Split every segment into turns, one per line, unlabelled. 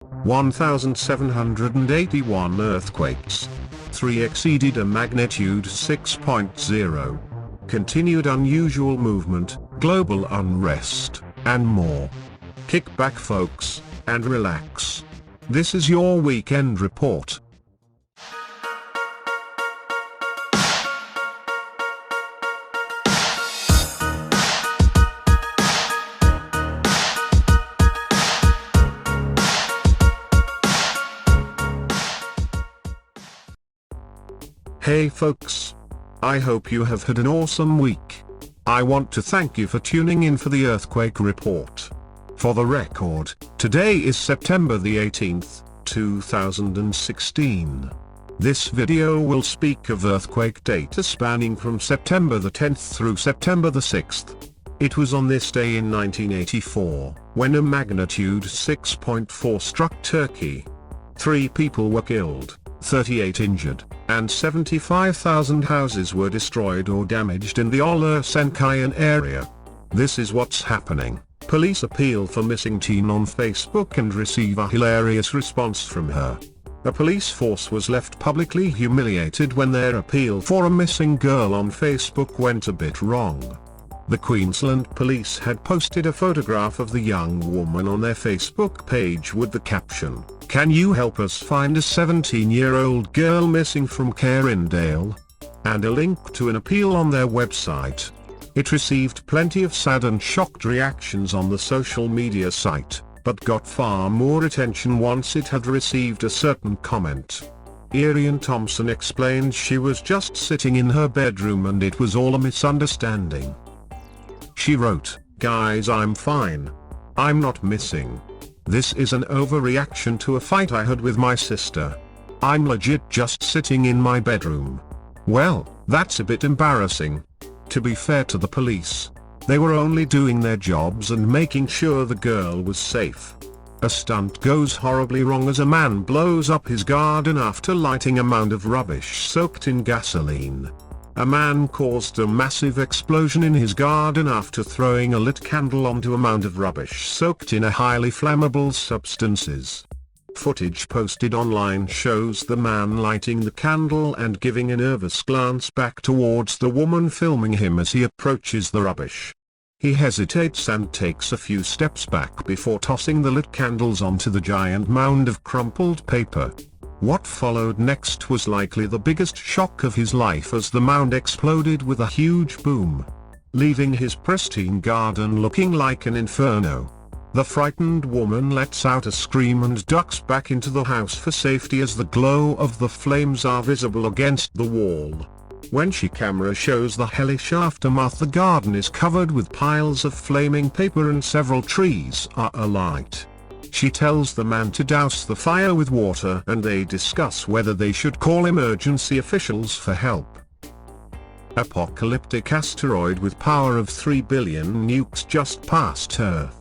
1,781 earthquakes. 3 exceeded a magnitude 6.0. Continued unusual movement, global unrest, and more. Kick back folks, and relax. This is your weekend report. Hey folks. I hope you have had an awesome week. I want to thank you for tuning in for the earthquake report. For the record, today is September the 18th, 2016. This video will speak of earthquake data spanning from September the 10th through September the 6th. It was on this day in 1984, when a magnitude 6.4 struck Turkey. 3 people were killed, 38 injured, and 75,000 houses were destroyed or damaged in the Olursenkayan area. This is what's happening. Police appeal for missing teen on Facebook and receive a hilarious response from her. A police force was left publicly humiliated when their appeal for a missing girl on Facebook went a bit wrong. The Queensland police had posted a photograph of the young woman on their Facebook page with the caption, "Can you help us find a 17-year-old girl missing from Carindale?" and a link to an appeal on their website. It received plenty of sad and shocked reactions on the social media site, but got far more attention once it had received a certain comment. Arian Thompson explained she was just sitting in her bedroom and it was all a misunderstanding. She wrote, "Guys, I'm fine. I'm not missing. This is an overreaction to a fight I had with my sister. I'm legit just sitting in my bedroom." Well, that's a bit embarrassing. To be fair to the police, they were only doing their jobs and making sure the girl was safe. A stunt goes horribly wrong as a man blows up his garden after lighting a mound of rubbish soaked in gasoline. A man caused a massive explosion in his garden after throwing a lit candle onto a mound of rubbish soaked in a highly flammable substances. Footage posted online shows the man lighting the candle and giving a nervous glance back towards the woman filming him as he approaches the rubbish. He hesitates and takes a few steps back before tossing the lit candles onto the giant mound of crumpled paper. What followed next was likely the biggest shock of his life as the mound exploded with a huge boom, leaving his pristine garden looking like an inferno. The frightened woman lets out a scream and ducks back into the house for safety as the glow of the flames are visible against the wall. When camera shows the hellish aftermath, the garden is covered with piles of flaming paper and several trees are alight. She tells the man to douse the fire with water and they discuss whether they should call emergency officials for help. Apocalyptic asteroid with power of 3 billion nukes just passed Earth.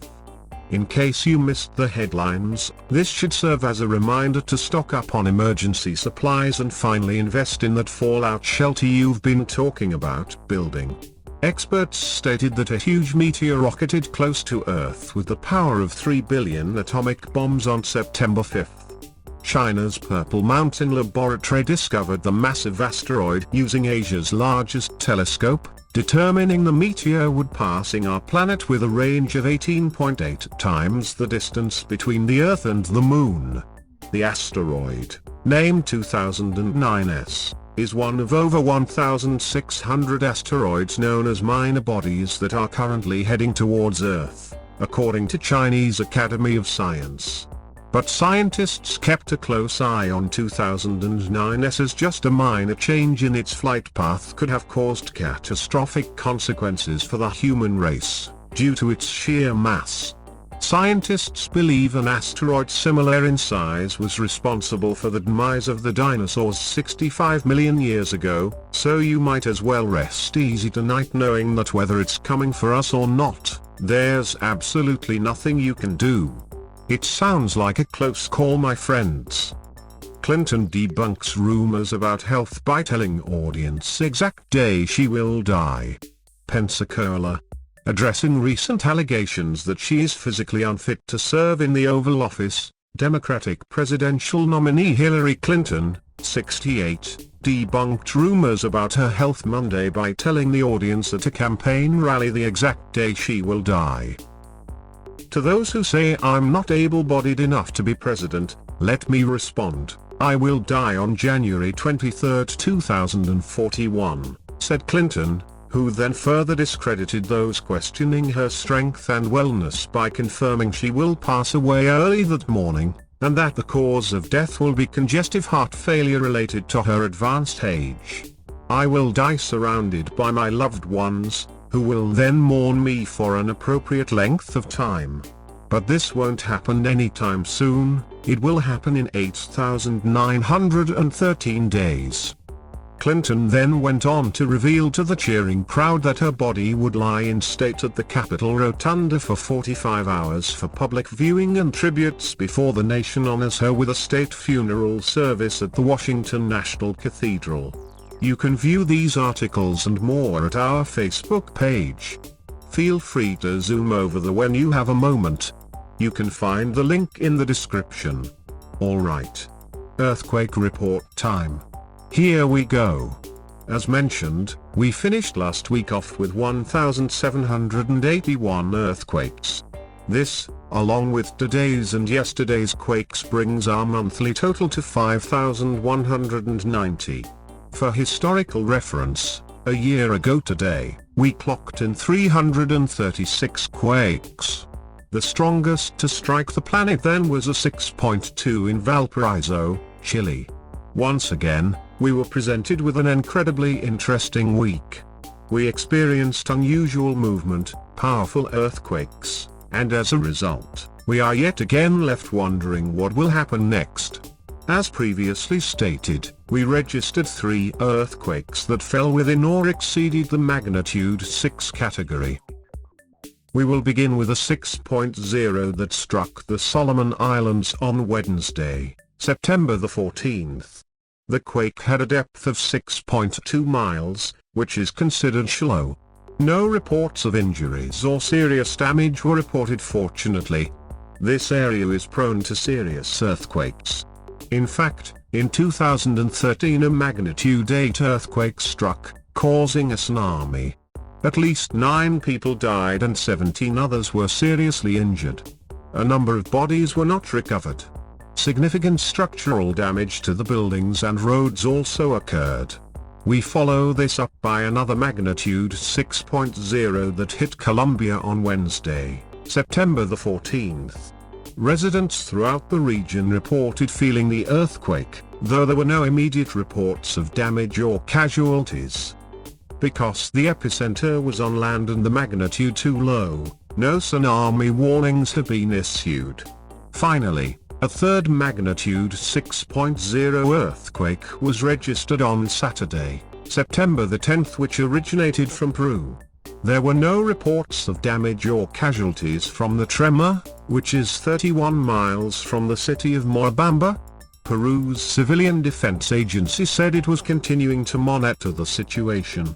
In case you missed the headlines, this should serve as a reminder to stock up on emergency supplies and finally invest in that fallout shelter you've been talking about building. Experts stated that a huge meteor rocketed close to Earth with the power of 3 billion atomic bombs on September 5th. China's Purple Mountain Laboratory discovered the massive asteroid using Asia's largest telescope, determining the meteor would passing our planet with a range of 18.8 times the distance between the Earth and the Moon. The asteroid, named 2009S, is one of over 1,600 asteroids known as minor bodies that are currently heading towards Earth, according to Chinese Academy of Science. But scientists kept a close eye on 2009S as just a minor change in its flight path could have caused catastrophic consequences for the human race, due to its sheer mass. Scientists believe an asteroid similar in size was responsible for the demise of the dinosaurs 65 million years ago, so you might as well rest easy tonight knowing that whether it's coming for us or not, there's absolutely nothing you can do. It sounds like a close call, my friends. Clinton debunks rumors about health by telling audience exact day she will die. Pensacola, addressing recent allegations that she is physically unfit to serve in the Oval Office, Democratic presidential nominee Hillary Clinton, 68, debunked rumors about her health Monday by telling the audience at a campaign rally the exact day she will die. To those who say I'm not able-bodied enough to be president, let me respond, I will die on January 23, 2041, said Clinton, who then further discredited those questioning her strength and wellness by confirming she will pass away early that morning, and that the cause of death will be congestive heart failure related to her advanced age. I will die surrounded by my loved ones, who will then mourn me for an appropriate length of time. But this won't happen anytime soon, it will happen in 8,913 days. Clinton then went on to reveal to the cheering crowd that her body would lie in state at the Capitol Rotunda for 45 hours for public viewing and tributes before the nation honors her with a state funeral service at the Washington National Cathedral. You can view these articles and more at our Facebook page. Feel free to zoom over them when you have a moment. You can find the link in the description. Alright. Earthquake report time. Here we go. As mentioned, we finished last week off with 1,781 earthquakes. This, along with today's and yesterday's quakes, brings our monthly total to 5,190. For historical reference, a year ago today, we clocked in 336 quakes. The strongest to strike the planet then was a 6.2 in Valparaiso, Chile. Once again, we were presented with an incredibly interesting week. We experienced unusual movement, powerful earthquakes, and as a result, we are yet again left wondering what will happen next. As previously stated, we registered 3 earthquakes that fell within or exceeded the magnitude 6 category. We will begin with a 6.0 that struck the Solomon Islands on Wednesday, September the 14th. The quake had a depth of 6.2 miles, which is considered shallow. No reports of injuries or serious damage were reported fortunately. This area is prone to serious earthquakes. In fact, in 2013 a magnitude 8 earthquake struck, causing a tsunami. At least 9 people died and 17 others were seriously injured. A number of bodies were not recovered. Significant structural damage to the buildings and roads also occurred. We follow this up by another magnitude 6.0 that hit Colombia on Wednesday, September the 14th. Residents throughout the region reported feeling the earthquake, though there were no immediate reports of damage or casualties. Because the epicenter was on land and the magnitude too low, no tsunami warnings have been issued. Finally, a third magnitude 6.0 earthquake was registered on Saturday, September the 10th, which originated from Peru. There were no reports of damage or casualties from the tremor, which is 31 miles from the city of Moabamba. Peru's Civilian Defense Agency said it was continuing to monitor the situation.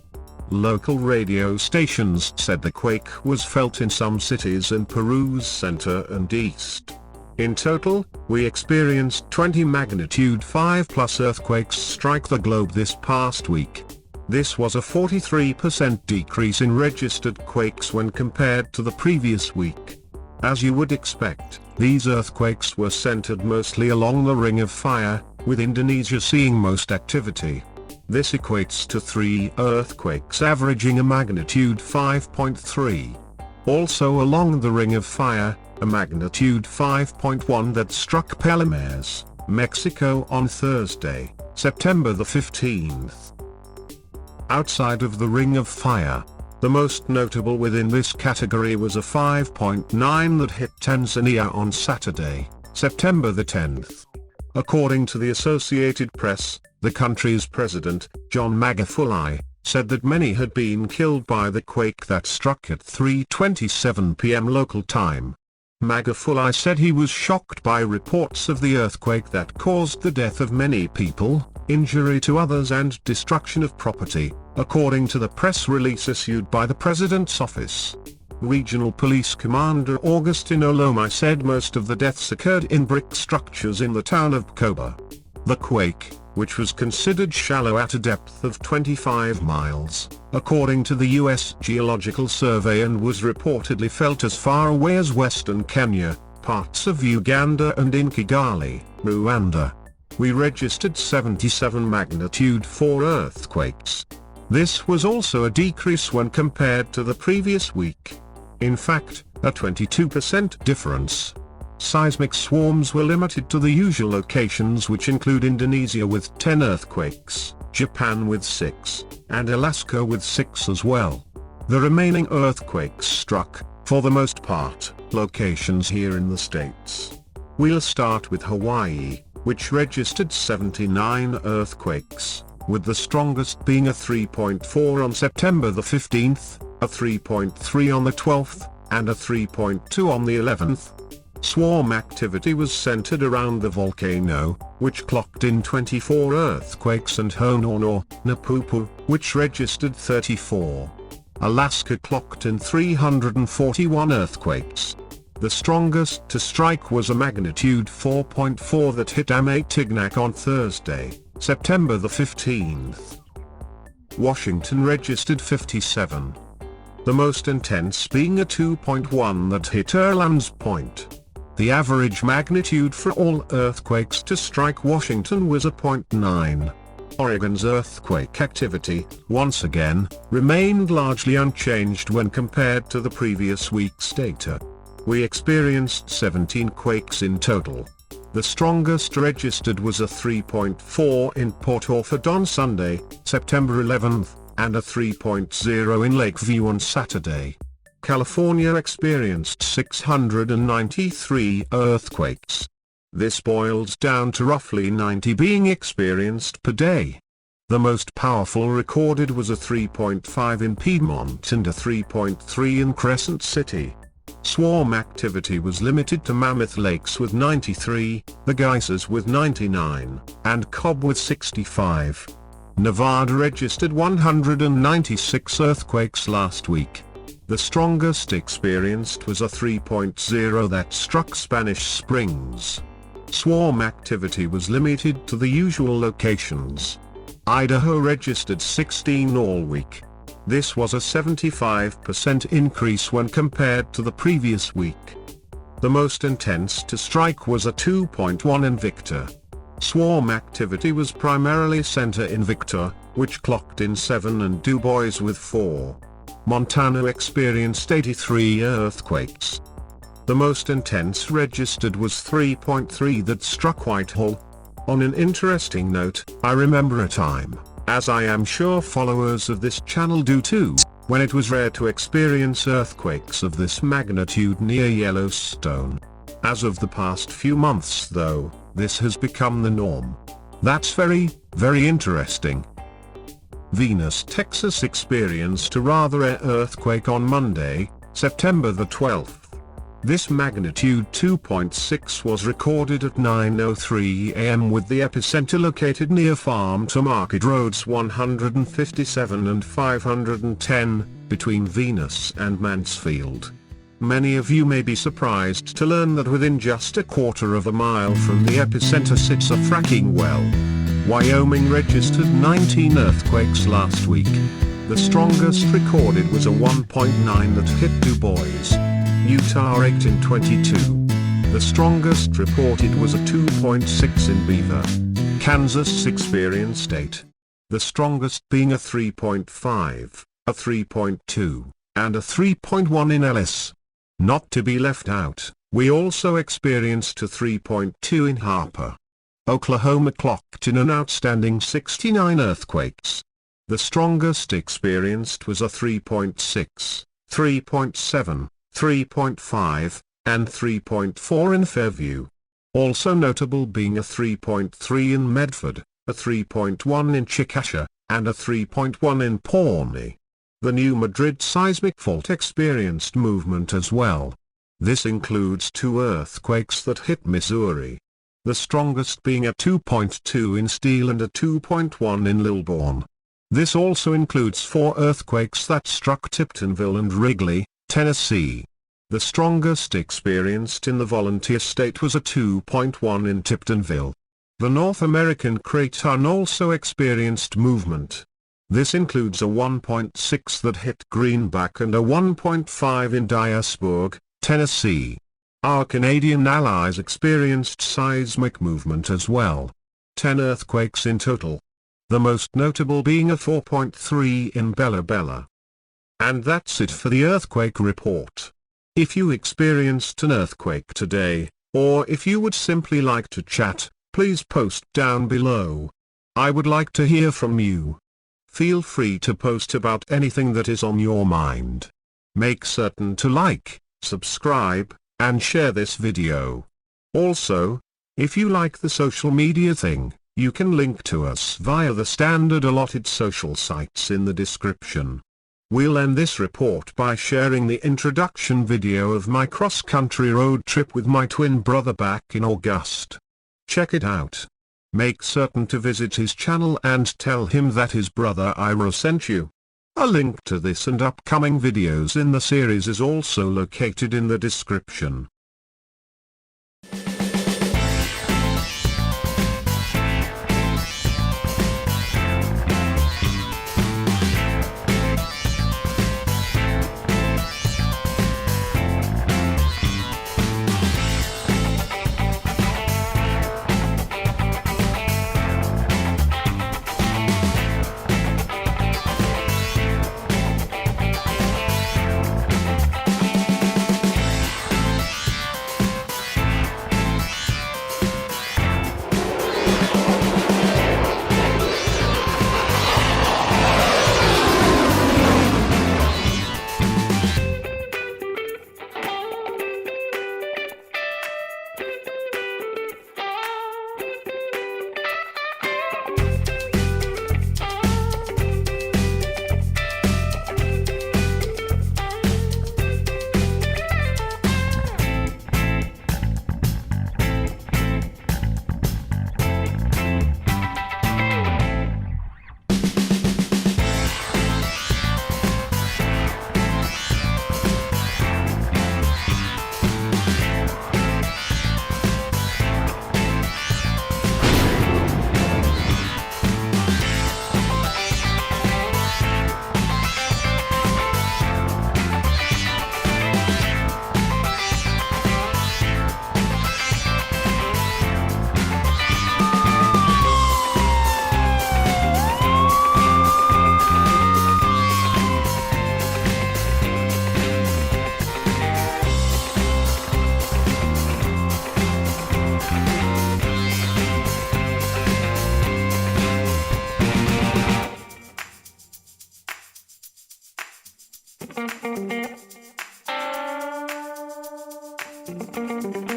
Local radio stations said the quake was felt in some cities in Peru's center and east. In total, we experienced 20 magnitude 5+ earthquakes strike the globe this past week. This was a 43% decrease in registered quakes when compared to the previous week. As you would expect, these earthquakes were centered mostly along the Ring of Fire, with Indonesia seeing most activity. This equates to 3 earthquakes averaging a magnitude 5.3. Also along the Ring of Fire, a magnitude 5.1 that struck Palomares, Mexico on Thursday, September the 15th. Outside of the Ring of Fire, the most notable within this category was a 5.9 that hit Tanzania on Saturday, September the 10th. According to the Associated Press, the country's president, John Magufuli, said that many had been killed by the quake that struck at 3:27 p.m. local time. Magufuli said he was shocked by reports of the earthquake that caused the death of many people, injury to others and destruction of property, according to the press release issued by the president's office. Regional Police Commander Augustino Lomai said most of the deaths occurred in brick structures in the town of Koba. The quake, which was considered shallow at a depth of 25 miles, according to the U.S. Geological Survey, and was reportedly felt as far away as western Kenya, parts of Uganda and in Kigali, Rwanda. We registered 77 magnitude 4 earthquakes. This was also a decrease when compared to the previous week. In fact, a 22% difference. Seismic swarms were limited to the usual locations, which include Indonesia with 10 earthquakes, Japan with 6, and Alaska with 6 as well. The remaining earthquakes struck, for the most part, locations here in the States. We'll start with Hawaii, which registered 79 earthquakes, with the strongest being a 3.4 on September the 15th, a 3.3 on the 12th, and a 3.2 on the 11th. Swarm activity was centered around the volcano, which clocked in 24 earthquakes, and Honolulu, Napupu, which registered 34. Alaska clocked in 341 earthquakes. The strongest to strike was a magnitude 4.4 that hit Amatignac on Thursday, September the 15th. Washington registered 57. The most intense being a 2.1 that hit Erlands Point. The average magnitude for all earthquakes to strike Washington was a 0.9. Oregon's earthquake activity, once again, remained largely unchanged when compared to the previous week's data. We experienced 17 quakes in total. The strongest registered was a 3.4 in Port Orford on Sunday, September 11th, and a 3.0 in Lakeview on Saturday. California experienced 693 earthquakes. This boils down to roughly 90 being experienced per day. The most powerful recorded was a 3.5 in Piedmont and a 3.3 in Crescent City. Swarm activity was limited to Mammoth Lakes with 93, the Geysers with 99, and Cobb with 65. Nevada registered 196 earthquakes last week. The strongest experienced was a 3.0 that struck Spanish Springs. Swarm activity was limited to the usual locations. Idaho registered 16 all week. This was a 75% increase when compared to the previous week. The most intense to strike was a 2.1 in Victor. Swarm activity was primarily centered in Victor, which clocked in 7, and Du Bois with 4. Montana experienced 83 earthquakes. The most intense registered was 3.3 that struck Whitehall. On an interesting note, I remember a time, as I am sure followers of this channel do too, when it was rare to experience earthquakes of this magnitude near Yellowstone. As of the past few months though, this has become the norm. That's very, very interesting. Venus, Texas experienced a rather rare earthquake on Monday, September the 12th. This magnitude 2.6 was recorded at 9:03 a.m. with the epicenter located near Farm to Market Roads 157 and 510, between Venus and Mansfield. Many of you may be surprised to learn that within just a quarter of a mile from the epicenter sits a fracking well. Wyoming registered 19 earthquakes last week. The strongest recorded was a 1.9 that hit Du Bois. Utah 8 in 22. The strongest reported was a 2.6 in Beaver. Kansas experienced 8. The strongest being a 3.5, a 3.2, and a 3.1 in Ellis. Not to be left out, we also experienced a 3.2 in Harper. Oklahoma clocked in an outstanding 69 earthquakes. The strongest experienced was a 3.6, 3.7, 3.5, and 3.4 in Fairview. Also notable being a 3.3 in Medford, a 3.1 in Chickasha, and a 3.1 in Pawnee. The New Madrid seismic fault experienced movement as well. This includes 2 earthquakes that hit Missouri. The strongest being a 2.2 in Steele and a 2.1 in Lilburn. This also includes 4 earthquakes that struck Tiptonville and Wrigley, Tennessee. The strongest experienced in the volunteer state was a 2.1 in Tiptonville. The North American Craton also experienced movement. This includes a 1.6 that hit Greenback and a 1.5 in Dyersburg, Tennessee. Our Canadian allies experienced seismic movement as well. 10 earthquakes in total. The most notable being a 4.3 in Bella Bella. And that's it for the earthquake report. If you experienced an earthquake today, or if you would simply like to chat, please post down below. I would like to hear from you. Feel free to post about anything that is on your mind. Make certain to like, subscribe, and share this video. Also, if you like the social media thing, you can link to us via the standard allotted social sites in the description. We'll end this report by sharing the introduction video of my cross-country road trip with my twin brother back in August. Check it out. Make certain to visit his channel and tell him that his brother Ira sent you. A link to this and upcoming videos in the series is also located in the description.
Thank you.